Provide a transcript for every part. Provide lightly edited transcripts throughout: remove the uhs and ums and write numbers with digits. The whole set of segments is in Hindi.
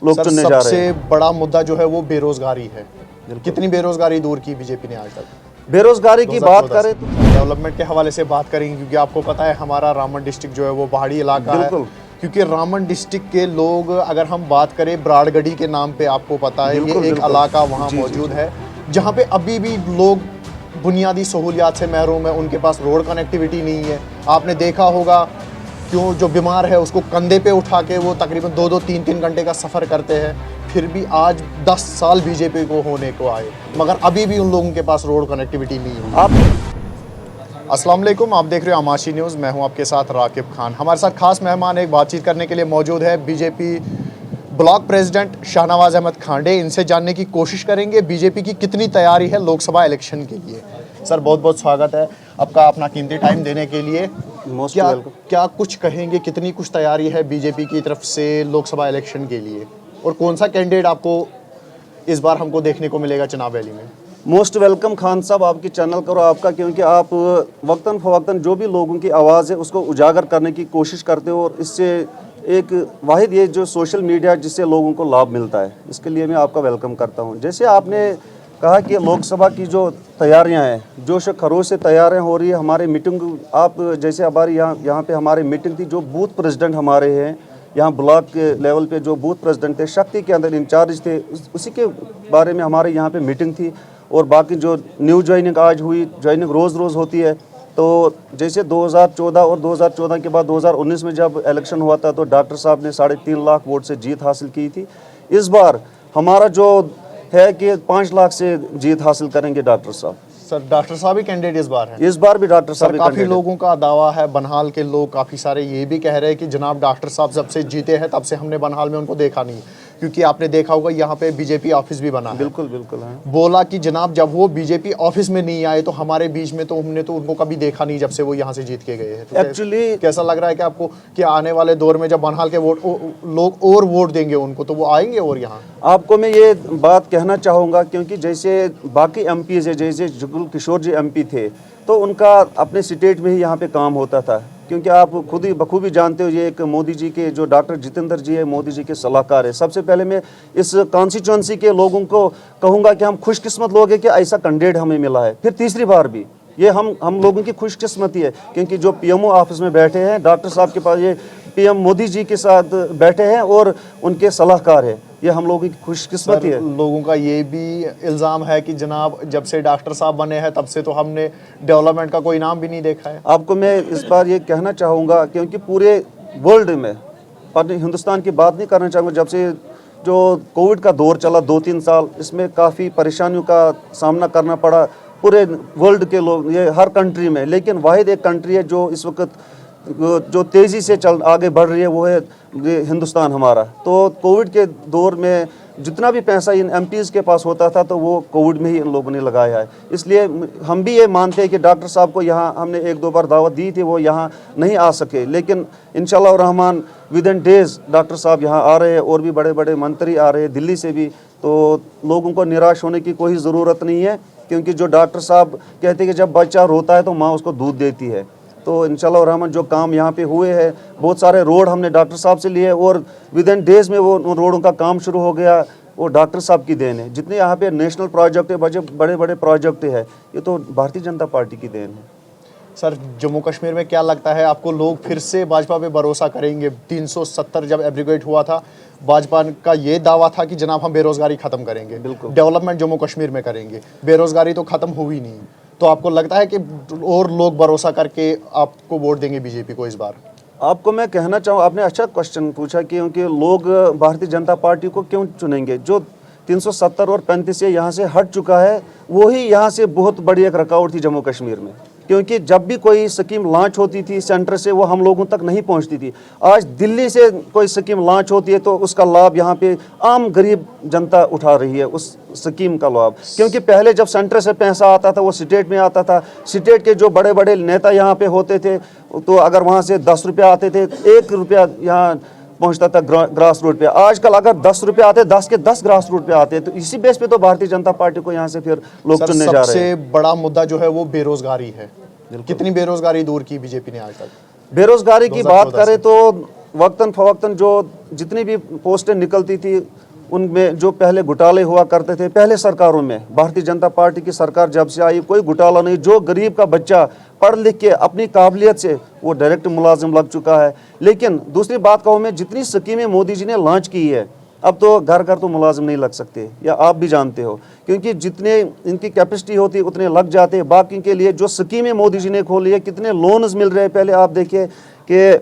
लोग चुनने जा रहे हैं। सबसे बड़ा मुद्दा जो है वो बेरोजगारी है। कितनी बेरोजगारी दूर की बीजेपी ने आज तक? बेरोजगारी की बात करें तो डेवलपमेंट के हवाले से बात करेंगे, क्योंकि आपको पता है हमारा रामबन डिस्ट्रिक्ट जो है वो पहाड़ी इलाका है। क्योंकि रामबन डिस्ट्रिक्ट के लोग, अगर हम बात करें ब्राड़गढ़ी के नाम पे, आपको पता है ये एक इलाका वहाँ मौजूद है जहाँ पे अभी भी लोग बुनियादी सहूलियात से महरूम है। उनके पास रोड कनेक्टिविटी नहीं है। आपने देखा होगा क्यों जो बीमार है उसको कंधे पे उठा के वो तकरीबन 2-2, 3-3 घंटे का सफ़र करते हैं। फिर भी आज 10 साल बीजेपी को होने को आए, मगर अभी भी उन लोगों के पास रोड कनेक्टिविटी नहीं है। अस्सलाम वालेकुम, आप देख रहे हो आमाशी न्यूज़। मैं हूं आपके साथ राकिब खान। हमारे साथ खास मेहमान एक बातचीत करने के लिए मौजूद है BJP block president Shahnawaz Ahmad Khande. इनसे जानने की कोशिश करेंगे बीजेपी की कितनी तैयारी है लोकसभा इलेक्शन के लिए। सर, बहुत बहुत स्वागत है आपका अपना कीमती टाइम देने के लिए। क्या कुछ कहेंगे, कितनी कुछ तैयारी है बीजेपी की तरफ से लोकसभा इलेक्शन के लिए, और कौन सा कैंडिडेट आपको इस बार हमको देखने को मिलेगा चुनाव रैली में? मोस्ट वेलकम खान साहब, आपकी चैनल करो आपका, क्योंकि आप वक्तन फवक्तन जो भी लोगों की आवाज़ है उसको उजागर करने की कोशिश करते हो, और इससे एक वाहिद ये जो सोशल मीडिया जिससे लोगों को लाभ मिलता है, इसके लिए मैं आपका वेलकम करता हूँ। जैसे आपने कहा कि लोकसभा की जो तैयारियां हैं, जोश खरोश से तैयारियां हो रही है। हमारे मीटिंग, आप जैसे हमारी यहाँ पे हमारी मीटिंग थी, जो बूथ प्रेसिडेंट हमारे हैं यहाँ ब्लॉक के लेवल पे, जो बूथ प्रेसिडेंट थे, शक्ति के अंदर इंचार्ज थे, उसी के बारे में हमारे यहाँ पे मीटिंग थी। और बाकी जो न्यू ज्वाइनिंग आज हुई, ज्वाइनिंग रोज़ रोज़ होती है। तो जैसे 2014 और 2014 के बाद 2019 में जब इलेक्शन हुआ था तो डॉक्टर साहब ने 3.5 लाख वोट से जीत हासिल की थी। इस बार हमारा जो है कि 5 लाख से जीत हासिल करेंगे डॉक्टर साहब। सर, डॉक्टर साहब ही कैंडिडेट इस बार है? इस बार भी डॉक्टर साहब। काफ़ी लोगों का दावा है, बनहाल के लोग काफ़ी सारे ये भी कह रहे हैं कि जनाब डॉक्टर साहब जब से जीते हैं तब से हमने बनहाल में उनको देखा नहीं, क्योंकि आपने देखा होगा यहाँ पे बीजेपी ऑफिस भी बना है। बिल्कुल बिल्कुल है। बोला कि जनाब जब वो बीजेपी ऑफिस में नहीं आए तो हमारे बीच में तो हमने तो उनको कभी देखा नहीं जब से वो यहाँ से जीत के गए हैं। तो एक्चुअली कैसा लग रहा है कि आपको कि आने वाले दौर में जब बनहाल के लोग और वोट देंगे उनको तो वो आएंगे? और यहाँ आपको मैं ये बात कहना चाहूँगा, क्योंकि जैसे बाकी एमपीज़ है, जैसे जुगल किशोर जी एमपी थे, तो उनका अपने स्टेट में ही यहाँ पे काम होता था। क्योंकि आप खुद ही बखूबी जानते हो, ये एक मोदी जी के जो डॉक्टर जितेंद्र जी है, मोदी जी के सलाहकार है। सबसे पहले मैं इस कॉन्स्टिट्यूंसी के लोगों को कहूँगा कि हम खुशकिस्मत लोग हैं कि ऐसा कैंडिडेट हमें मिला है, फिर तीसरी बार भी। ये हम लोगों की खुशकिस्मती है, क्योंकि जो पीएमओ ऑफिस में बैठे हैं डॉक्टर साहब के पास, ये पीएम मोदी जी के साथ बैठे हैं और उनके सलाहकार है। ये हम लोगों की खुशकिस्मती है। लोगों का ये भी इल्ज़ाम है कि जनाब जब से डॉक्टर साहब बने हैं तब से तो हमने डेवलपमेंट का कोई नाम भी नहीं देखा है। आपको मैं इस बार ये कहना चाहूँगा, क्योंकि पूरे वर्ल्ड में, और हिंदुस्तान की बात नहीं करना चाहूँगा, जब से जो कोविड का दौर चला 2-3 साल, इसमें काफ़ी परेशानियों का सामना करना पड़ा पूरे वर्ल्ड के लोग, ये हर कंट्री में। लेकिन वाहिद एक कंट्री है जो इस वक्त जो तेज़ी से आगे बढ़ रही है, वो है हिंदुस्तान हमारा। तो कोविड के दौर में जितना भी पैसा इन एमपीज़ के पास होता था तो वो कोविड में ही इन लोगों ने लगाया है। इसलिए हम भी ये मानते हैं कि डॉक्टर साहब को यहाँ हमने 1-2 बार दावत दी थी, वो यहाँ नहीं आ सके, लेकिन इंशाल्लाह Rahman with in days doctor साहब यहाँ आ रहे हैं, और भी बड़े बड़े मंत्री आ रहे हैं दिल्ली से भी। तो लोगों को निराश होने की कोई ज़रूरत नहीं है, क्योंकि जो डॉक्टर साहब कहते हैं कि जब बच्चा रोता है तो माँ उसको दूध देती है। तो इंशाल्लाह रहमान जो काम यहाँ पे हुए हैं, बहुत सारे रोड हमने डॉक्टर साहब से लिए, और विद इन डेज़ में वो रोडों का काम शुरू हो गया। वो डॉक्टर साहब की देन है। जितने यहाँ पे नेशनल प्रोजेक्ट है, बड़े बड़े प्रोजेक्ट है, ये तो भारतीय जनता पार्टी की देन है। सर, जम्मू कश्मीर में क्या लगता है आपको, लोग फिर से भाजपा पे भरोसा करेंगे? 370 जब एब्रिगेट हुआ था, भाजपा का ये दावा था कि जनाब हम बेरोजगारी खत्म करेंगे, डेवलपमेंट जम्मू कश्मीर में करेंगे। बेरोजगारी तो खत्म हुई नहीं, तो आपको लगता है कि और लोग भरोसा करके आपको वोट देंगे बीजेपी को इस बार? आपको मैं कहना चाहूँ, आपने अच्छा क्वेश्चन पूछा, क्योंकि लोग भारतीय जनता पार्टी को क्यों चुनेंगे। जो 370 और 35 से यहाँ से हट चुका है, वही यहाँ से बहुत बड़ी एक रुकावट थी जम्मू कश्मीर में। क्योंकि जब भी कोई स्कीम लॉन्च होती थी सेंटर से, वो हम लोगों तक नहीं पहुंचती थी। आज दिल्ली से कोई स्कीम लॉन्च होती है तो उसका लाभ यहाँ पे आम गरीब जनता उठा रही है उस स्कीम का लाभ। क्योंकि पहले जब सेंटर से पैसा आता था वो स्टेट में आता था, स्टेट के जो बड़े बड़े नेता यहाँ पे होते थे, तो अगर वहाँ से 10 रुपये आते थे, 1 रुपया यहाँ पहुंचता था ग्रास रूट पे। आजकल अगर 10 रुपये आते, 10 के 10 ग्रास रूट पे आते हैं। तो इसी बेस पे तो भारतीय जनता पार्टी को यहाँ से फिर लोग चुनने जा रहे हैं। सबसे बड़ा मुद्दा जो है वो बेरोजगारी है। कितनी बेरोजगारी दूर की बीजेपी ने आज तक? बेरोजगारी की बात करें तो वक्तन फवक्तन जो जितनी भी पोस्टें निकलती थी उनमें जो पहले घोटाले हुआ करते थे पहले सरकारों में, भारतीय जनता पार्टी की सरकार जब से आई कोई घोटाला नहीं। जो गरीब का बच्चा पढ़ लिख के अपनी काबिलियत से वो डायरेक्ट मुलाजिम लग चुका है। लेकिन दूसरी बात कहूँ मैं, जितनी स्कीमें मोदी जी ने लॉन्च की है, अब तो घर घर तो मुलाजिम नहीं लग सकते, या आप भी जानते हो, क्योंकि जितने इनकी कैपेसिटी होती है उतने लग जाते हैं। बाकी के लिए जो स्कीमें मोदी जी ने खोली है, कितने लोन्स मिल रहे हैं। पहले आप देखिए कि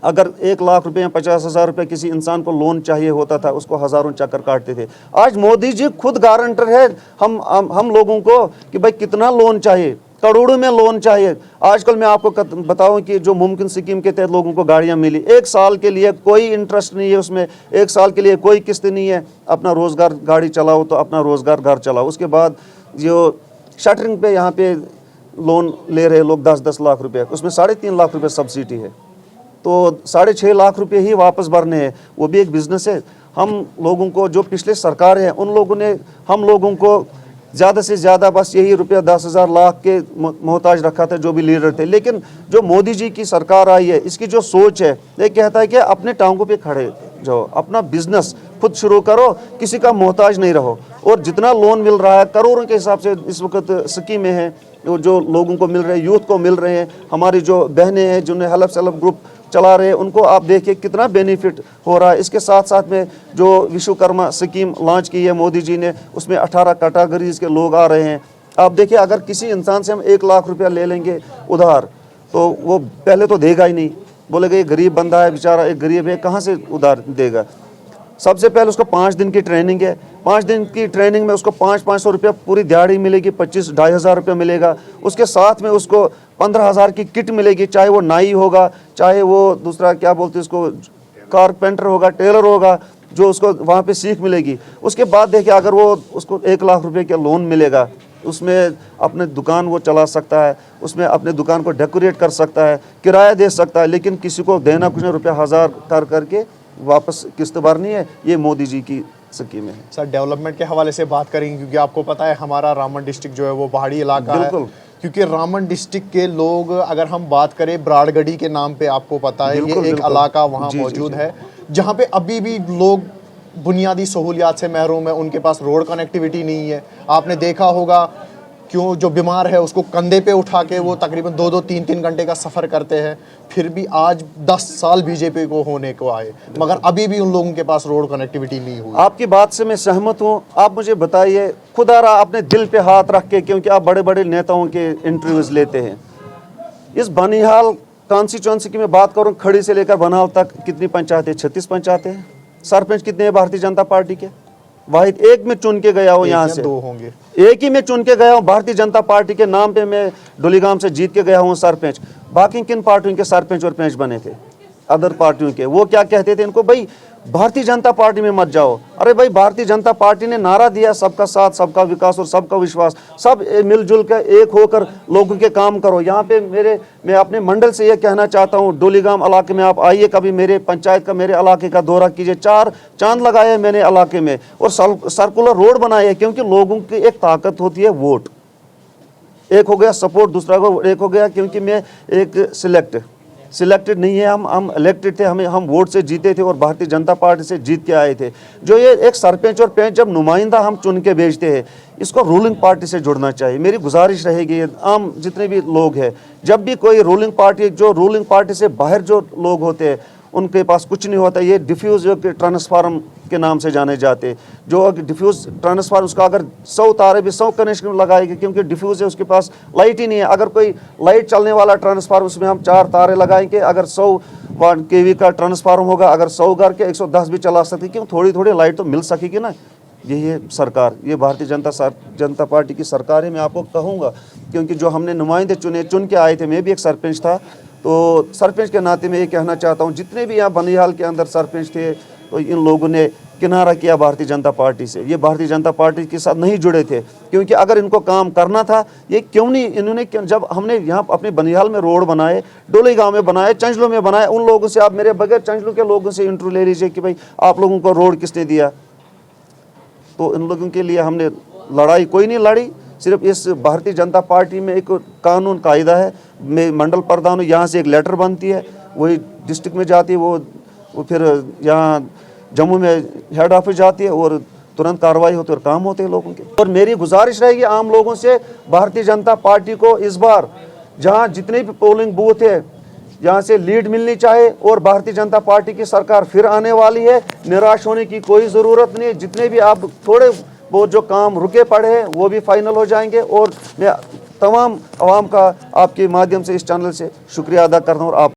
अगर 1 लाख रुपए या 50,000 रुपये किसी इंसान को लोन चाहिए होता था, उसको हज़ारों चक्कर काटते थे। आज मोदी जी खुद गारंटर है हम लोगों को कि भाई कितना लोन चाहिए, करोड़ों में लोन चाहिए। आजकल मैं आपको बताऊं कि जो मुमकिन स्कीम के तहत लोगों को गाड़ियां मिली, 1 साल के लिए कोई इंटरेस्ट नहीं है उसमें, 1 साल के लिए कोई किस्त नहीं है। अपना रोज़गार गाड़ी चलाओ तो अपना रोज़गार घर चलाओ। उसके बाद जो शटरिंग पे यहाँ पे लोन ले रहे लोग 10-10 लाख रुपये, उसमें 3.5 लाख रुपये सब्सिडी है, तो 6.5 लाख रुपए ही वापस भरने हैं। वो भी एक बिजनेस है। हम लोगों को, जो पिछले सरकार है उन लोगों ने हम लोगों को ज़्यादा से ज़्यादा बस यही रुपया 10,000 लाख के मोहताज रखा था जो भी लीडर थे। लेकिन जो मोदी जी की सरकार आई है, इसकी जो सोच है, ये कहता है कि अपने टांगों पे खड़े जाओ, अपना बिजनेस खुद शुरू करो, किसी का मोहताज नहीं रहो। और जितना लोन मिल रहा है करोड़ों के हिसाब से इस वक्त स्कीमें हैं जो लोगों को मिल रहे हैं, यूथ को मिल रहे हैं। हमारी जो बहनें हैं जिन्हें सेल्फ ग्रुप चला रहे हैं, उनको आप देखिए कितना बेनिफिट हो रहा है। इसके साथ साथ में जो विश्वकर्मा स्कीम लॉन्च की है मोदी जी ने, उसमें 18 कैटेगरीज के लोग आ रहे हैं। आप देखिए, अगर किसी इंसान से हम 1 लाख रुपया ले लेंगे उधार, तो वो पहले तो देगा ही नहीं, बोलेगा ये गरीब बंदा है बेचारा, एक गरीब है, कहाँ से उधार देगा। सबसे पहले उसको 5 दिन की ट्रेनिंग है। 5 दिन की ट्रेनिंग में उसको 500-500 रुपया पूरी दिहाड़ी मिलेगी, 25-2,500 रुपया मिलेगा। उसके साथ में उसको 15,000 की किट मिलेगी, चाहे वो नाई होगा, चाहे वो दूसरा क्या बोलते हैं उसको, कारपेंटर होगा, टेलर होगा, जो उसको वहाँ पे सीख मिलेगी। उसके बाद देखिए, अगर वो उसको 1 लाख रुपये का लोन मिलेगा, उसमें अपने दुकान वो चला सकता है, उसमें अपने दुकान को डेकोरेट कर सकता है, किराया दे सकता है। लेकिन किसी को देना कुछ नहीं, रुपया 1,000 करके वापस किस्त भरनी है। ये मोदी जी की स्कीम है। सर, डेवलपमेंट के हवाले से बात करेंगे, क्योंकि आपको पता है हमारा रामबन डिस्ट्रिक्ट जो है वो पहाड़ी इलाका है। क्योंकि रामबन डिस्ट्रिक्ट के लोग, अगर हम बात करें ब्राड़गढ़ी के नाम पे, आपको पता है ये एक इलाका वहाँ मौजूद है जहाँ पे अभी भी लोग बुनियादी सहूलियात से महरूम है। उनके पास रोड कनेक्टिविटी नहीं है। आपने देखा होगा, क्यों जो बीमार है उसको कंधे पे उठा के वो तकरीबन 2-2, 3-3 घंटे का सफ़र करते हैं। फिर भी आज 10 साल बीजेपी को होने को आए, मगर अभी भी उन लोगों के पास रोड कनेक्टिविटी नहीं हुई। आपकी बात से मैं सहमत हूँ। आप मुझे बताइए, खुदारा अपने दिल पे हाथ रख के, क्योंकि आप बड़े बड़े नेताओं के इंटरव्यूज़ लेते हैं, इस बनिहाल कॉन्स्टिट्यूंसी की मैं बात करूँ, खड़ी से लेकर बनिहाल तक कितनी पंचायतें? 36 पंचायतें हैं। सरपंच कितने हैं भारतीय जनता पार्टी के? वाहिद एक में चुन के गया हूँ, यहाँ से 2 होंगे, एक ही में चुन के गया हूँ। भारतीय जनता पार्टी के नाम पे मैं डोलीगाम से जीत के गया हूँ सरपंच। बाकी किन पार्टियों के सरपंच और पंच बने थे? अदर पार्टियों के। वो क्या कहते थे इनको, भाई भारतीय जनता पार्टी में मत जाओ। अरे भाई, भारतीय जनता पार्टी ने नारा दिया, सबका साथ, सबका विकास और सबका विश्वास। सब मिलजुल कर एक होकर लोगों के काम करो। यहाँ पे मैं अपने मंडल से ये कहना चाहता हूँ, डोलीगाम इलाके में आप आइए, कभी मेरे पंचायत का, मेरे इलाके का दौरा कीजिए। 4 चांद लगाए मैंने इलाके में, और सर्कुलर रोड बनाए है। क्योंकि लोगों की एक ताकत होती है वोट। एक हो गया सपोर्ट, दूसरा एक हो गया क्योंकि मैं एक सिलेक्टेड नहीं है, हम इलेक्टेड थे, हम वोट से जीते थे और भारतीय जनता पार्टी से जीत के आए थे। जो ये एक सरपंच और पंच जब नुमाइंदा हम चुन के भेजते हैं, इसको रूलिंग पार्टी से जुड़ना चाहिए। मेरी गुजारिश रहेगी, आम जितने भी लोग हैं, जब भी कोई रूलिंग पार्टी से बाहर जो लोग होते हैं, उनके पास कुछ नहीं होता। ये डिफ्यूज़ ट्रांसफार्म के नाम से जाने जाते, जो डिफ्यूज़ ट्रांसफार्म, उसका अगर 100 तारे भी 100 कनेक्शन लगाएंगे, क्योंकि डिफ्यूज़ है, उसके पास लाइट ही नहीं है। अगर कोई लाइट चलने वाला ट्रांसफार्म, उसमें हम 4 तारे लगाएंगे, अगर 100 kV का ट्रांसफार्म होगा, अगर 100 घर के 110 भी चला सकते, क्यों थोड़ी थोड़ी लाइट तो मिल सकेगी ना। यही है सरकार, ये भारतीय जनता पार्टी की सरकार है। मैं आपको कहूँगा, क्योंकि जो हमने नुमाइंदे चुन के आए थे, मैं भी एक सरपंच था, तो सरपंच के नाते मैं ये कहना चाहता हूँ, जितने भी यहाँ बनिहाल के अंदर सरपंच थे, तो इन लोगों ने किनारा किया भारतीय जनता पार्टी से। ये भारतीय जनता पार्टी के साथ नहीं जुड़े थे, क्योंकि अगर इनको काम करना था, ये क्यों नहीं इन्होंने, जब हमने यहाँ अपने बनिहाल में रोड बनाए, डोली गांव में बनाए, चंचलों में बनाए, उन लोगों से, आप मेरे बगैर चंचलों के लोगों से इंटरव्यू ले लीजिए कि भाई आप लोगों को रोड किसने दिया। तो इन लोगों के लिए हमने लड़ाई कोई नहीं लड़ी। सिर्फ इस भारतीय जनता पार्टी में एक कानून कायदा है, मैं मंडल प्रधान हूँ, यहाँ से एक लेटर बनती है, वही डिस्ट्रिक्ट में जाती है, वो फिर यहाँ जम्मू में हेड ऑफिस जाती है और तुरंत कार्रवाई होती है और काम होते हैं लोगों के। और मेरी गुजारिश रहेगी आम लोगों से, भारतीय जनता पार्टी को इस बार जहाँ जितने भी पोलिंग बूथ है यहाँ से लीड मिलनी चाहिए और भारतीय जनता पार्टी की सरकार फिर आने वाली है। निराश होने की कोई ज़रूरत नहीं। जितने भी आप थोड़े बहुत जो काम रुके पड़े हैं वो भी फाइनल हो जाएंगे। और मैं तमाम आवाम का आपके माध्यम से इस चैनल से शुक्रिया अदा करता हूँ और आप